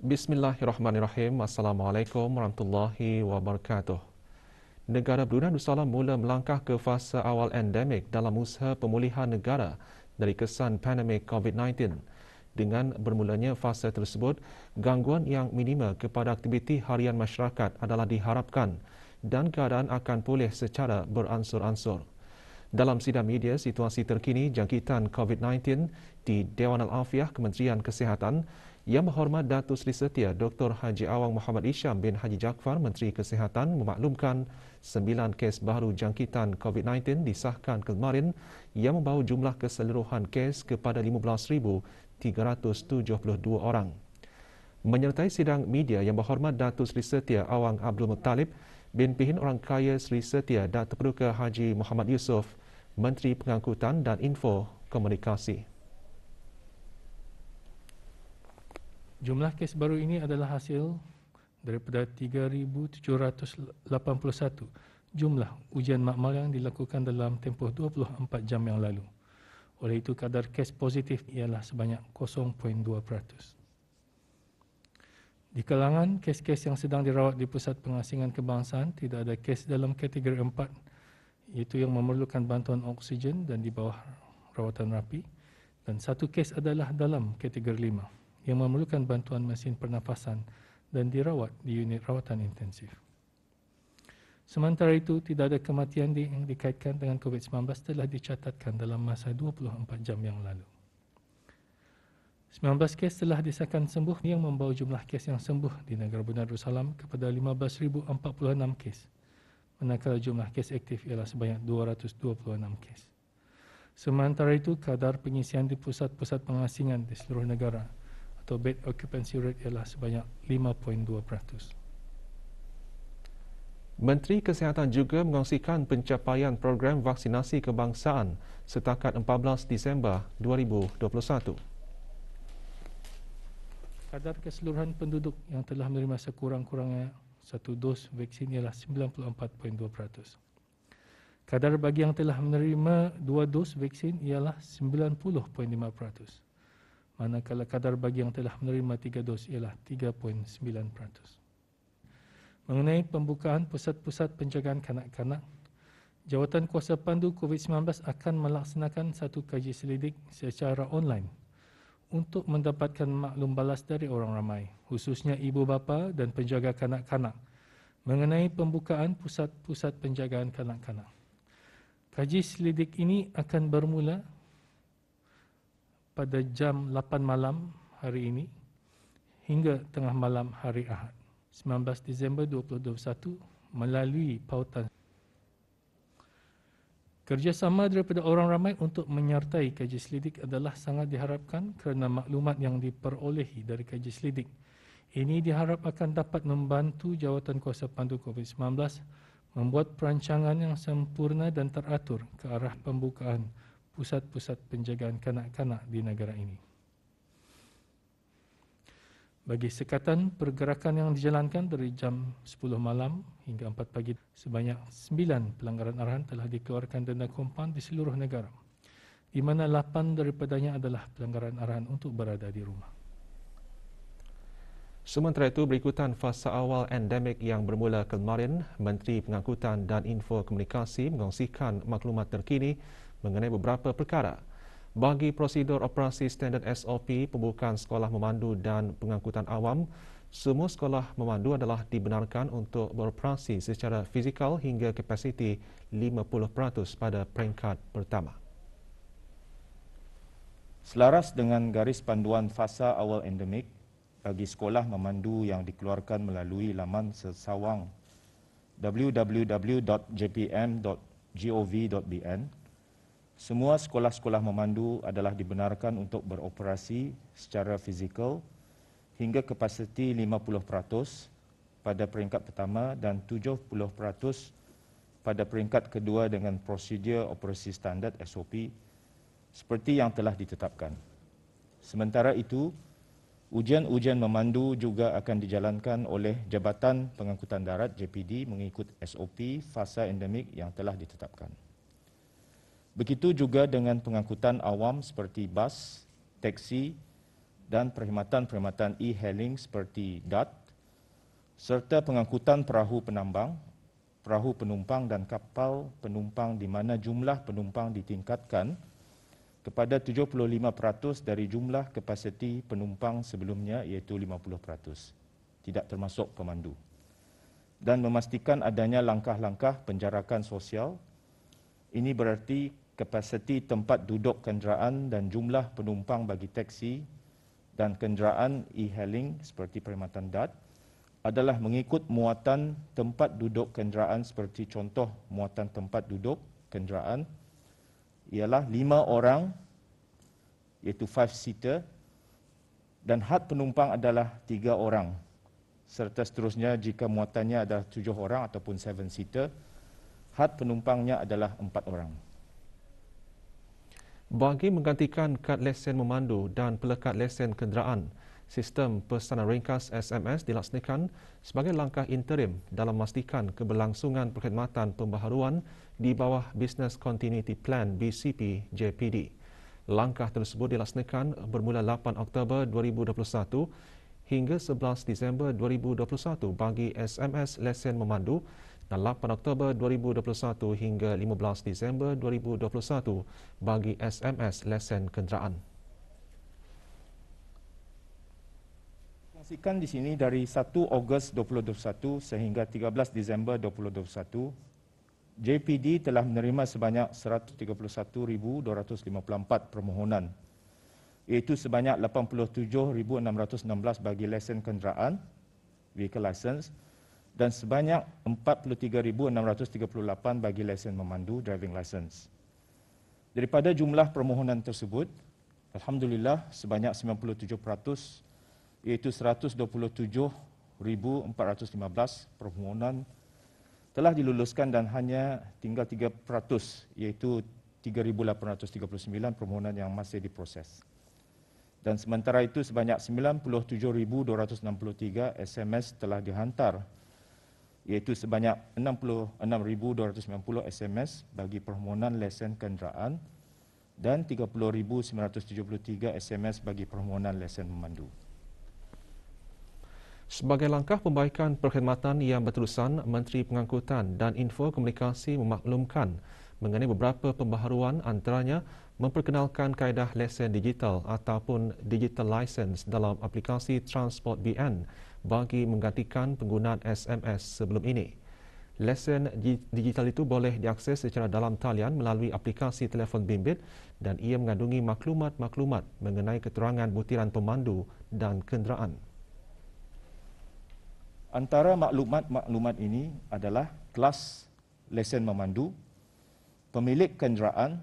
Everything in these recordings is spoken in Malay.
Bismillahirrahmanirrahim. Assalamualaikum warahmatullahi wabarakatuh. Negara Brunei Darussalam mula melangkah ke fasa awal endemik dalam usaha pemulihan negara dari kesan pandemik COVID-19. Dengan bermulanya fasa tersebut, gangguan yang minima kepada aktiviti harian masyarakat adalah diharapkan dan keadaan akan pulih secara beransur-ansur. Dalam sidang media situasi terkini jangkitan COVID-19 di Dewan Al-Afiah Kementerian Kesihatan, Yang Berhormat Datuk Seri Setia Dr. Haji Awang Muhammad Isham bin Haji Jaafar, Menteri Kesihatan, memaklumkan 9 kes baru jangkitan COVID-19 disahkan kemarin yang membawa jumlah keseluruhan kes kepada 15,372 orang. Menyertai sidang media Yang Berhormat Datuk Seri Setia Awang Abdul Muttalib bin Pihin Orang Kaya Seri Setia Datuk Paduka Haji Muhammad Yusof, Menteri Pengangkutan dan Info Komunikasi. Jumlah kes baru ini adalah hasil daripada 3,781 jumlah ujian makmal yang dilakukan dalam tempoh 24 jam yang lalu. Oleh itu, kadar kes positif ialah sebanyak 0.2%. Di kalangan kes-kes yang sedang dirawat di Pusat Pengasingan Kebangsaan, tidak ada kes dalam kategori 4, iaitu yang memerlukan bantuan oksigen dan di bawah rawatan rapi, dan satu kes adalah dalam kategori 5, yang memerlukan bantuan mesin pernafasan dan dirawat di unit rawatan intensif. Sementara itu, tidak ada kematian yang dikaitkan dengan COVID-19 telah dicatatkan dalam masa 24 jam yang lalu. 19 kes telah disahkan sembuh yang membawa jumlah kes yang sembuh di negara Brunei Darussalam kepada 15,046 kes, manakala jumlah kes aktif ialah sebanyak 226 kes. Sementara itu, kadar pengisian di pusat-pusat pengasingan di seluruh negara atau bed occupancy rate ialah sebanyak 5.2%. Menteri Kesihatan juga mengongsikan pencapaian program vaksinasi kebangsaan setakat 14 Disember 2021. Kadar keseluruhan penduduk yang telah menerima sekurang-kurangnya satu dos vaksin ialah 94.2%. Kadar bagi yang telah menerima 2 dos vaksin ialah 90.5%. Manakala kadar bagi yang telah menerima 3 dos ialah 3.9%. Mengenai pembukaan pusat-pusat penjagaan kanak-kanak, Jawatan Kuasa Pandu COVID-19 akan melaksanakan satu kaji selidik secara online untuk mendapatkan maklum balas dari orang ramai, khususnya ibu bapa dan penjaga kanak-kanak, mengenai pembukaan pusat-pusat penjagaan kanak-kanak. Kaji selidik ini akan bermula pada jam 8 malam hari ini hingga tengah malam hari Ahad, 19 Disember 2021 melalui pautan. Kerjasama daripada orang ramai untuk menyertai kaji selidik adalah sangat diharapkan kerana maklumat yang diperolehi dari kaji selidik ini diharap akan dapat membantu Jawatan Kuasa Pandu COVID-19 membuat perancangan yang sempurna dan teratur ke arah pembukaan pusat-pusat penjagaan kanak-kanak di negara ini. Bagi sekatan pergerakan yang dijalankan dari jam 10 malam hingga 4 pagi, sebanyak 9 pelanggaran arahan telah dikeluarkan denda kompaun di seluruh negara, di mana 8 daripadanya adalah pelanggaran arahan untuk berada di rumah. Sementara itu, berikutan fasa awal endemik yang bermula kemarin, Menteri Pengangkutan dan Info Komunikasi mengongsikan maklumat terkini mengenai beberapa perkara. Bagi prosedur operasi standard SOP pembukaan sekolah memandu dan pengangkutan awam, semua sekolah memandu adalah dibenarkan untuk beroperasi secara fizikal hingga kapasiti 50% pada peringkat pertama. Selaras dengan garis panduan fasa awal endemik bagi sekolah memandu yang dikeluarkan melalui laman sesawang www.jpm.gov.bn, semua sekolah-sekolah memandu adalah dibenarkan untuk beroperasi secara fizikal hingga kapasiti 50% pada peringkat pertama dan 70% pada peringkat kedua dengan prosedur operasi standard SOP seperti yang telah ditetapkan. Sementara itu, ujian-ujian memandu juga akan dijalankan oleh Jabatan Pengangkutan Darat JPD mengikut SOP fasa endemik yang telah ditetapkan. Begitu juga dengan pengangkutan awam seperti bas, teksi, dan perkhidmatan-perkhidmatan e-hailing seperti DAT, serta pengangkutan perahu penambang, perahu penumpang dan kapal penumpang di mana jumlah penumpang ditingkatkan kepada 75% dari jumlah kapasiti penumpang sebelumnya iaitu 50%, tidak termasuk pemandu. Dan memastikan adanya langkah-langkah penjarakan sosial. Ini berarti kapasiti tempat duduk kenderaan dan jumlah penumpang bagi teksi dan kenderaan e-hailing seperti perkhidmatan DAT adalah mengikut muatan tempat duduk kenderaan seperti contoh muatan tempat duduk kenderaan ialah 5 orang iaitu 5-seater dan had penumpang adalah 3 orang serta seterusnya jika muatannya adalah 7 orang ataupun 7-seater, had penumpangnya adalah 4 orang. Bagi menggantikan kad lesen memandu dan pelekat lesen kenderaan, sistem pesanan ringkas SMS dilaksanakan sebagai langkah interim dalam memastikan keberlangsungan perkhidmatan pembaharuan di bawah Business Continuity Plan BCP JPD. Langkah tersebut dilaksanakan bermula 8 Oktober 2021 hingga 11 Disember 2021 bagi SMS lesen memandu dan 8 Oktober 2021 hingga 15 Disember 2021 bagi SMS lesen kenderaan. Kongsikan di sini dari 1 Ogos 2021 sehingga 13 Disember 2021, JPD telah menerima sebanyak 131,254 permohonan, iaitu sebanyak 87,616 bagi lesen kenderaan, vehicle license, dan sebanyak 43,638 bagi lesen memandu, driving license. Daripada jumlah permohonan tersebut, alhamdulillah sebanyak 97%, iaitu 127,415 permohonan telah diluluskan dan hanya tinggal 3%, iaitu 3,839 permohonan yang masih diproses. Dan sementara itu sebanyak 97,263 SMS telah dihantar, iaitu sebanyak 66,290 SMS bagi permohonan lesen kenderaan dan 30,973 SMS bagi permohonan lesen memandu. Sebagai langkah pembaikan perkhidmatan yang berterusan, Menteri Pengangkutan dan Info Komunikasi memaklumkan mengenai beberapa pembaharuan antaranya memperkenalkan kaedah lesen digital ataupun digital license dalam aplikasi Transport BN bagi menggantikan penggunaan SMS sebelum ini. Lesen digital itu boleh diakses secara dalam talian melalui aplikasi telefon bimbit dan ia mengandungi maklumat-maklumat mengenai keterangan butiran pemandu dan kenderaan. Antara maklumat-maklumat ini adalah kelas lesen memandu, pemilik kenderaan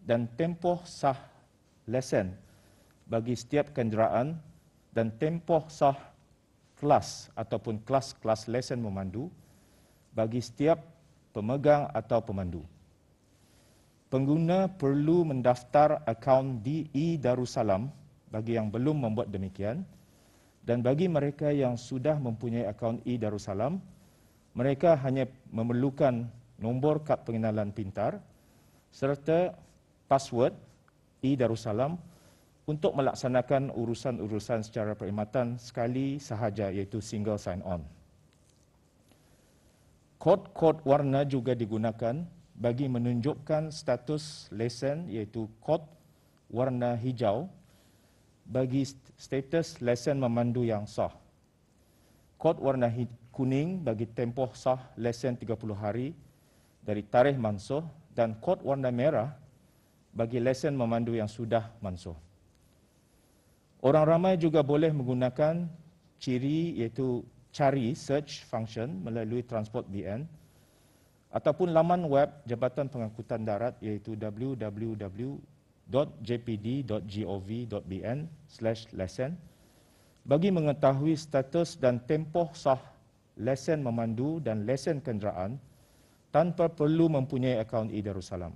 dan tempoh sah lesen bagi setiap kenderaan dan tempoh sah kelas ataupun kelas-kelas lesen memandu bagi setiap pemegang atau pemandu. Pengguna perlu mendaftar akaun di e-Darussalam bagi yang belum membuat demikian. Dan bagi mereka yang sudah mempunyai akaun e-Darussalam, mereka hanya memerlukan nombor kad pengenalan pintar serta password e-Darussalam untuk melaksanakan urusan-urusan secara perkhidmatan sekali sahaja iaitu single sign-on. Kod-kod warna juga digunakan bagi menunjukkan status lesen iaitu kod warna hijau bagi status lesen memandu yang sah. Kod warna kuning bagi tempoh sah lesen 30 hari dari tarikh mansuh dan kod warna merah bagi lesen memandu yang sudah mansuh. Orang ramai juga boleh menggunakan ciri iaitu cari search function melalui Transport BN ataupun laman web Jabatan Pengangkutan Darat iaitu www.jpd.gov.bn/lesen bagi mengetahui status dan tempoh sah lesen memandu dan lesen kenderaan tanpa perlu mempunyai akaun e-Darussalam.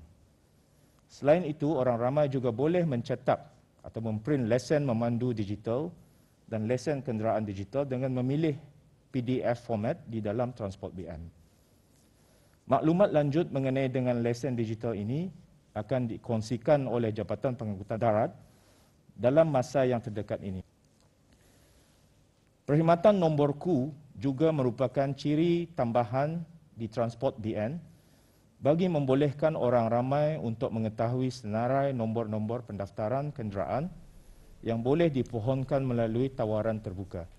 Selain itu, orang ramai juga boleh mencetak atau memprint lesen memandu digital dan lesen kenderaan digital dengan memilih PDF format di dalam Transport BN. Maklumat lanjut mengenai dengan lesen digital ini akan dikongsikan oleh Jabatan Pengangkutan Darat dalam masa yang terdekat ini. Perkhidmatan nombor Q juga merupakan ciri tambahan di Transport BN bagi membolehkan orang ramai untuk mengetahui senarai nombor-nombor pendaftaran kenderaan yang boleh dipohonkan melalui tawaran terbuka.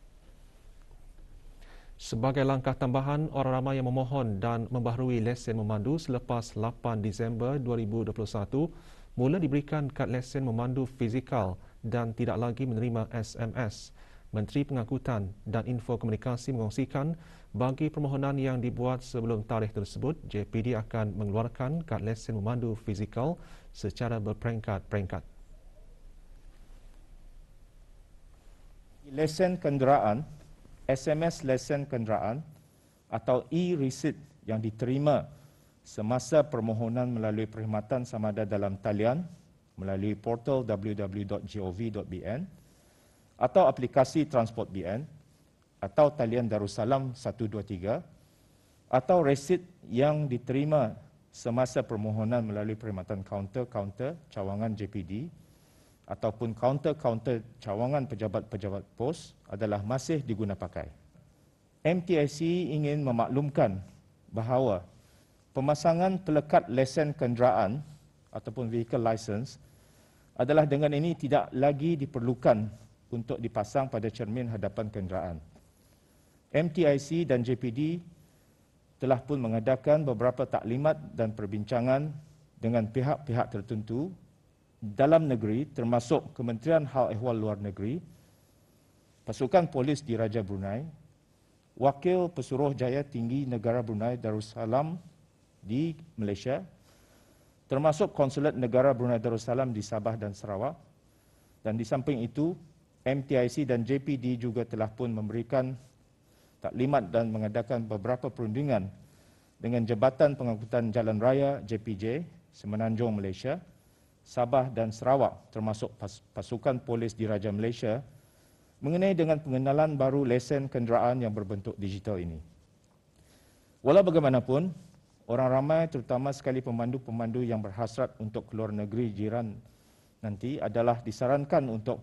Sebagai langkah tambahan, orang ramai yang memohon dan membaharui lesen memandu selepas 8 Disember 2021 mula diberikan kad lesen memandu fizikal dan tidak lagi menerima SMS. Menteri Pengangkutan dan Info Komunikasi mengongsikan bagi permohonan yang dibuat sebelum tarikh tersebut, JPD akan mengeluarkan kad lesen memandu fizikal secara berperingkat-peringkat. Lesen kenderaan, SMS lesen kenderaan atau e-receipt yang diterima semasa permohonan melalui perkhidmatan sama ada dalam talian melalui portal www.gov.bn atau aplikasi Transport BN atau talian Darussalam 123 atau resit yang diterima semasa permohonan melalui perkhidmatan kaunter-kaunter cawangan JPD ataupun kaunter-kaunter cawangan pejabat-pejabat pos adalah masih diguna pakai. MTIC ingin memaklumkan bahawa pemasangan pelekat lesen kenderaan ataupun vehicle license adalah dengan ini tidak lagi diperlukan untuk dipasang pada cermin hadapan kenderaan. MTIC dan JPD telah pun mengadakan beberapa taklimat dan perbincangan dengan pihak-pihak tertentu dalam negeri termasuk Kementerian Hal Ehwal Luar Negeri, Pasukan Polis Diraja Brunei, Wakil Pesuruhjaya Tinggi Negara Brunei Darussalam di Malaysia, termasuk Konsulat Negara Brunei Darussalam di Sabah dan Sarawak. Dan di samping itu, MTIC dan JPD juga telah pun memberikan taklimat dan mengadakan beberapa perundingan dengan Jabatan Pengangkutan Jalan Raya JPJ Semenanjung Malaysia, Sabah dan Sarawak termasuk Pasukan Polis Diraja Malaysia mengenai dengan pengenalan baru lesen kenderaan yang berbentuk digital ini. Walau bagaimanapun, orang ramai terutama sekali pemandu-pemandu yang berhasrat untuk keluar negeri jiran nanti adalah disarankan untuk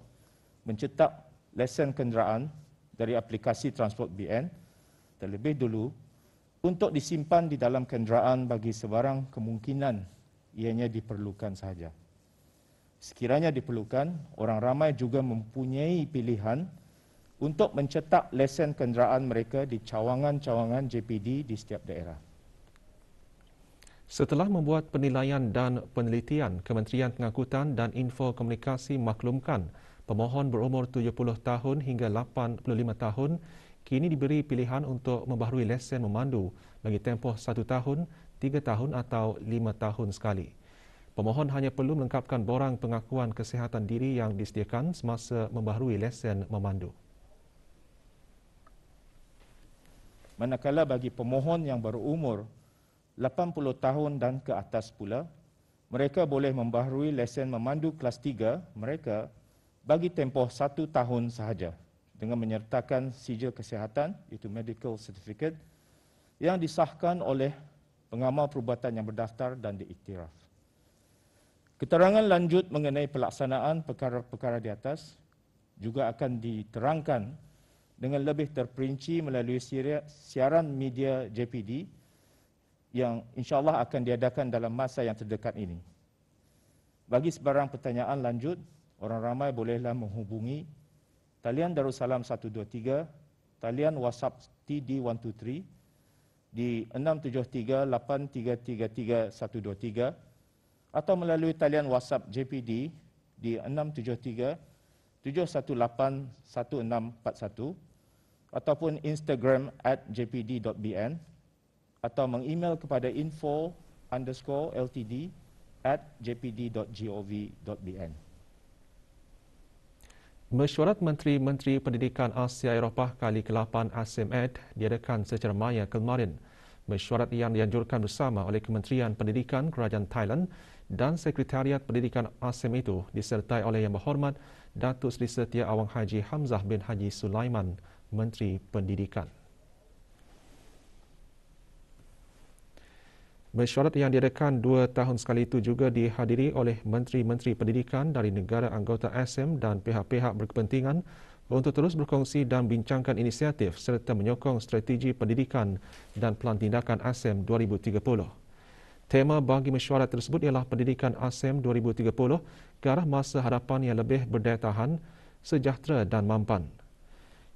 mencetak lesen kenderaan dari aplikasi Transport BN terlebih dulu untuk disimpan di dalam kenderaan bagi sebarang kemungkinan ianya diperlukan sahaja. Sekiranya diperlukan, orang ramai juga mempunyai pilihan untuk mencetak lesen kenderaan mereka di cawangan-cawangan JPD di setiap daerah. Setelah membuat penilaian dan penelitian, Kementerian Pengangkutan dan Info Komunikasi maklumkan pemohon berumur 70 tahun hingga 85 tahun kini diberi pilihan untuk membaharui lesen memandu bagi tempoh 1 tahun, 3 tahun atau 5 tahun sekali. Pemohon hanya perlu melengkapkan borang pengakuan kesihatan diri yang disediakan semasa membaharui lesen memandu. Manakala bagi pemohon yang berumur 80 tahun dan ke atas pula, mereka boleh membaharui lesen memandu kelas 3 mereka bagi tempoh 1 tahun sahaja dengan menyertakan sijil kesihatan iaitu medical certificate yang disahkan oleh pengamal perubatan yang berdaftar dan diiktiraf. Keterangan lanjut mengenai pelaksanaan perkara-perkara di atas juga akan diterangkan dengan lebih terperinci melalui siaran media JPD yang insya-Allah akan diadakan dalam masa yang terdekat ini. Bagi sebarang pertanyaan lanjut, orang ramai bolehlah menghubungi talian Darussalam 123, talian WhatsApp TD123 di 673-8333-123 atau melalui talian WhatsApp JPD di 673-718-1641 ataupun Instagram @jpd.bn atau mengemail kepada info_ltd@jpd.gov.bn. Mesyuarat Menteri-Menteri Pendidikan Asia Eropah kali ke-8 ASEMED diadakan secara maya kemarin. Mesyuarat yang dianjurkan bersama oleh Kementerian Pendidikan Kerajaan Thailand dan Sekretariat Pendidikan ASEM itu disertai oleh Yang Berhormat Datuk Seri Setia Awang Haji Hamzah bin Haji Sulaiman, Menteri Pendidikan. Mesyuarat yang diadakan 2 tahun sekali itu juga dihadiri oleh Menteri-Menteri Pendidikan dari negara anggota ASEM dan pihak-pihak berkepentingan untuk terus berkongsi dan bincangkan inisiatif serta menyokong strategi pendidikan dan pelan tindakan ASEM 2030. Tema bagi mesyuarat tersebut ialah Pendidikan ASEM 2030 ke arah masa hadapan yang lebih berdaya tahan, sejahtera dan mampan.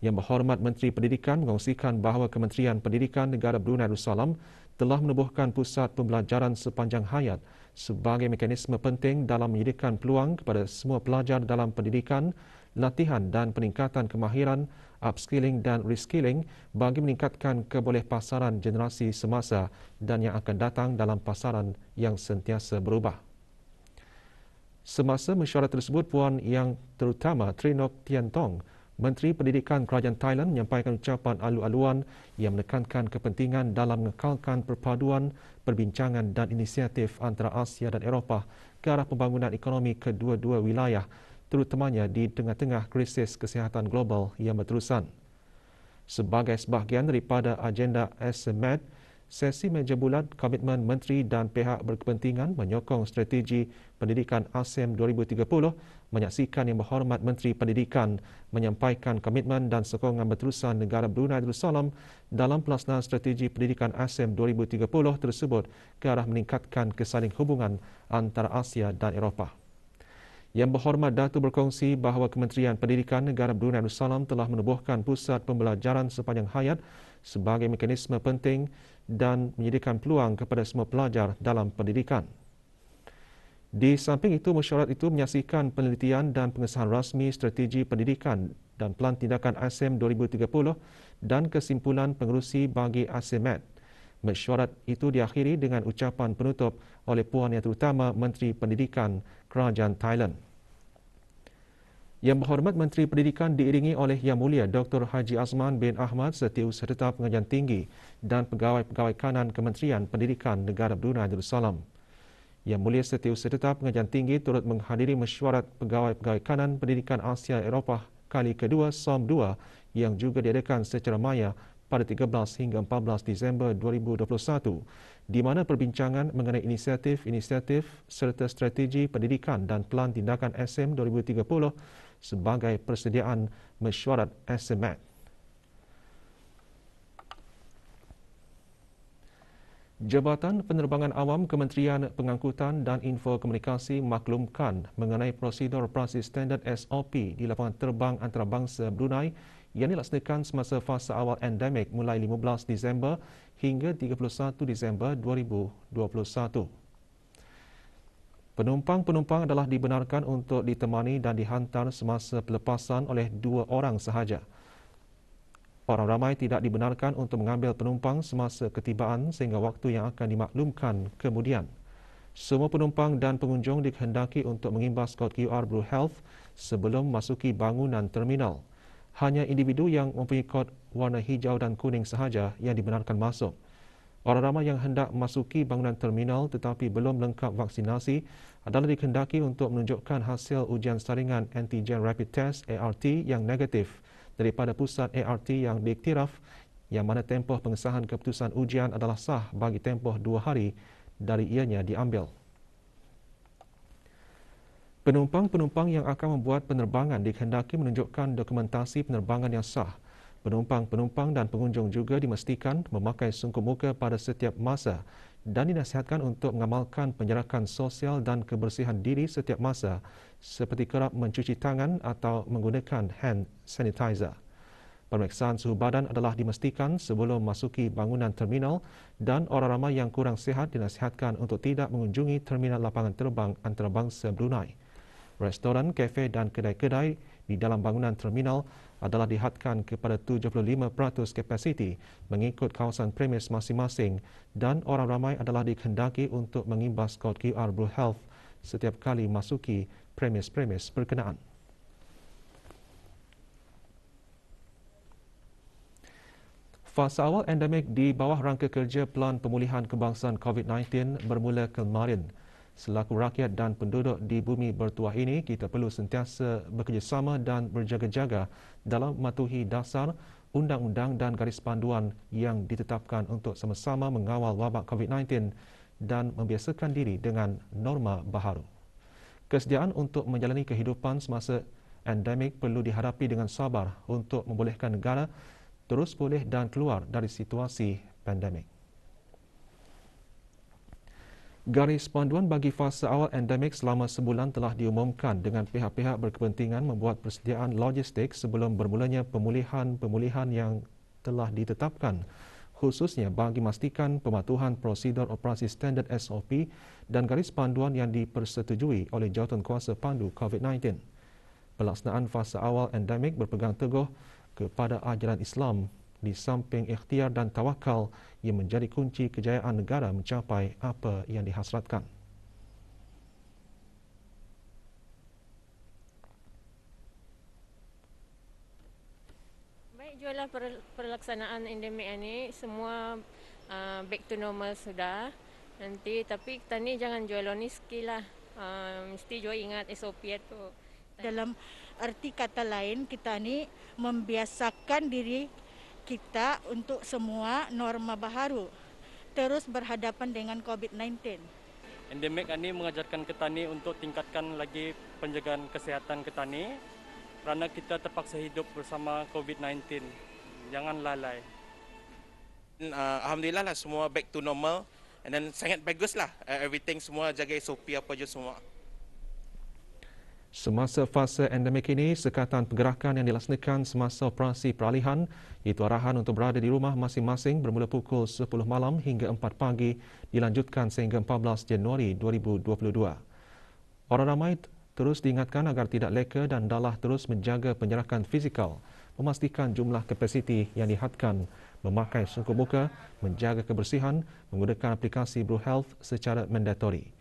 Yang Berhormat Menteri Pendidikan mengongsikan bahawa Kementerian Pendidikan Negara Brunei Darussalam telah menubuhkan pusat pembelajaran sepanjang hayat sebagai mekanisme penting dalam menyediakan peluang kepada semua pelajar dalam pendidikan, latihan dan peningkatan kemahiran, upskilling dan reskilling bagi meningkatkan kebolehpasaran generasi semasa dan yang akan datang dalam pasaran yang sentiasa berubah. Semasa mesyuarat tersebut, Puan Yang Terutama Trinok Tian Tong, Menteri Pendidikan Kerajaan Thailand menyampaikan ucapan alu-aluan yang menekankan kepentingan dalam mengekalkan perpaduan, perbincangan dan inisiatif antara Asia dan Eropah ke arah pembangunan ekonomi kedua-dua wilayah, terutamanya di tengah-tengah krisis kesihatan global yang berterusan. Sebagai sebahagian daripada agenda ASEMED, sesi meja bulat komitmen menteri dan pihak berkepentingan menyokong strategi pendidikan ASEM 2030 menyaksikan Yang Berhormat Menteri Pendidikan menyampaikan komitmen dan sokongan berterusan negara Brunei Darussalam dalam pelaksanaan strategi pendidikan ASEM 2030 tersebut ke arah meningkatkan kesaling hubungan antara Asia dan Eropah. Yang Berhormat Datuk berkongsi bahawa Kementerian Pendidikan Negara Brunei Darussalam telah menubuhkan pusat pembelajaran sepanjang hayat sebagai mekanisme penting dan menyediakan peluang kepada semua pelajar dalam pendidikan. Di samping itu, mesyuarat itu menyaksikan penelitian dan pengesahan rasmi strategi pendidikan dan pelan tindakan ASEM 2030 dan kesimpulan pengerusi bagi ASEMED. Mesyuarat itu diakhiri dengan ucapan penutup oleh Puan Yang Terutama Menteri Pendidikan Kerajaan Thailand. Yang Berhormat Menteri Pendidikan diiringi oleh Yang Mulia Dr. Haji Azman bin Ahmad, Setiausaha Tetap Pengajian Tinggi dan pegawai-pegawai kanan Kementerian Pendidikan Negara Brunei Darussalam. Yang Mulia Setiausaha Tetap Pengajian Tinggi turut menghadiri mesyuarat pegawai-pegawai kanan Pendidikan Asia Eropah kali kedua SOM 2 yang juga diadakan secara maya pada 13 hingga 14 Disember 2021, di mana perbincangan mengenai inisiatif-inisiatif serta strategi pendidikan dan pelan tindakan ASEM 2030 sebagai persediaan mesyuarat ASEMED. Jabatan Penerbangan Awam Kementerian Pengangkutan dan Infokomunikasi maklumkan mengenai prosedur operasi standard SOP di lapangan terbang antarabangsa Brunei yang dilaksanakan semasa fasa awal endemik mulai 15 Disember hingga 31 Disember 2021. Penumpang-penumpang adalah dibenarkan untuk ditemani dan dihantar semasa pelepasan oleh 2 orang sahaja. Orang ramai tidak dibenarkan untuk mengambil penumpang semasa ketibaan sehingga waktu yang akan dimaklumkan kemudian. Semua penumpang dan pengunjung dikehendaki untuk mengimbas kod QR Blue Health sebelum memasuki bangunan terminal. Hanya individu yang mempunyai kod warna hijau dan kuning sahaja yang dibenarkan masuk. Orang ramai yang hendak memasuki bangunan terminal tetapi belum lengkap vaksinasi adalah dikehendaki untuk menunjukkan hasil ujian saringan antigen rapid test ART yang negatif daripada pusat ART yang diiktiraf, yang mana tempoh pengesahan keputusan ujian adalah sah bagi tempoh 2 hari dari ianya diambil. Penumpang-penumpang yang akan membuat penerbangan dikehendaki menunjukkan dokumentasi penerbangan yang sah. Penumpang-penumpang dan pengunjung juga dimastikan memakai sungkup muka pada setiap masa dan dinasihatkan untuk mengamalkan penjarakan sosial dan kebersihan diri setiap masa seperti kerap mencuci tangan atau menggunakan hand sanitizer. Pemeriksaan suhu badan adalah dimastikan sebelum memasuki bangunan terminal dan orang ramai yang kurang sihat dinasihatkan untuk tidak mengunjungi terminal lapangan terbang antarabangsa Brunei. Restoran, kafe dan kedai-kedai di dalam bangunan terminal adalah dihadkan kepada 75% kapasiti mengikut kawasan premis masing-masing dan orang ramai adalah dikehendaki untuk mengimbas kod QR Blue Health setiap kali masuki premis-premis berkenaan. Fasa awal endemik di bawah rangka kerja Pelan Pemulihan Kebangsaan COVID-19 bermula kemarin. Selaku rakyat dan penduduk di bumi bertuah ini, kita perlu sentiasa bekerjasama dan berjaga-jaga dalam mematuhi dasar, undang-undang dan garis panduan yang ditetapkan untuk sama-sama mengawal wabak COVID-19 dan membiasakan diri dengan norma baharu. Kesediaan untuk menjalani kehidupan semasa endemik perlu dihadapi dengan sabar untuk membolehkan negara terus pulih dan keluar dari situasi pandemik. Garis panduan bagi fasa awal endemik selama sebulan telah diumumkan dengan pihak-pihak berkepentingan membuat persediaan logistik sebelum bermulanya pemulihan yang telah ditetapkan, khususnya bagi memastikan pematuhan prosedur operasi standard SOP dan garis panduan yang dipersetujui oleh Jawatankuasa Pandu COVID-19. Pelaksanaan fasa awal endemik berpegang teguh kepada ajaran Islam di samping ikhtiar dan tawakal yang menjadi kunci kejayaan negara mencapai apa yang dihasratkan. Baik, jualah pelaksanaan endemik ini semua back to normal sudah. Nanti tapi kita ni jangan jual oniski lah. Mesti juga ingat SOP itu. Dalam arti kata lain, kita ni membiasakan diri kita untuk semua norma baharu terus berhadapan dengan COVID-19. Endemik ini mengajarkan kita ni untuk tingkatkan lagi penjagaan kesihatan kita ni kerana kita terpaksa hidup bersama COVID-19. Jangan lalai. Alhamdulillah lah semua back to normal and then sangat bagus lah everything semua jaga SOP apa je semua. Semasa fasa endemik ini, sekatan pergerakan yang dilaksanakan semasa operasi peralihan iaitu arahan untuk berada di rumah masing-masing bermula pukul 10 malam hingga 4 pagi dilanjutkan sehingga 14 Januari 2022. Orang ramai terus diingatkan agar tidak leka dan hendaklah terus menjaga penjarakan fizikal, memastikan jumlah kapasiti yang dihadkan, memakai sungkup muka, menjaga kebersihan, menggunakan aplikasi BruHealth secara mandatori.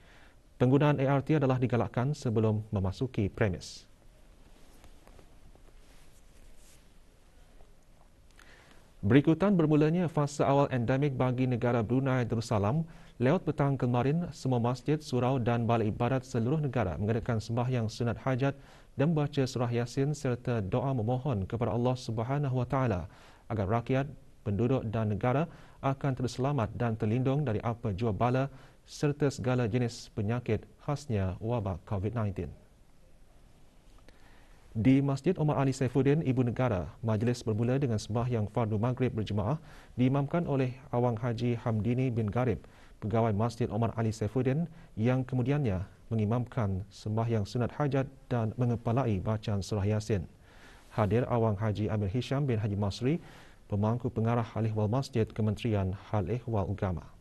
Penggunaan ART adalah digalakkan sebelum memasuki premis. Berikutan bermulanya fasa awal endemik bagi negara Brunei Darussalam, lewat petang kemarin, semua masjid, surau dan balai ibadat seluruh negara mengadakan sembahyang sunat hajat dan membaca surah Yasin serta doa memohon kepada Allah Subhanahu Wa Taala agar rakyat, penduduk dan negara akan terselamat dan terlindung dari apa jua bala serta segala jenis penyakit khasnya wabak COVID-19. Di Masjid Omar Ali Saifuddin, Ibu Negara, majlis bermula dengan sembahyang fardu maghrib berjemaah diimamkan oleh Awang Haji Hamdini bin Garib, pegawai Masjid Omar Ali Saifuddin yang kemudiannya mengimamkan sembahyang sunat hajat dan mengepalai bacaan surah Yasin. Hadir Awang Haji Amir Hisham bin Haji Masri, pemangku pengarah Hal Ehwal Masjid Kementerian Hal Ehwal Agama.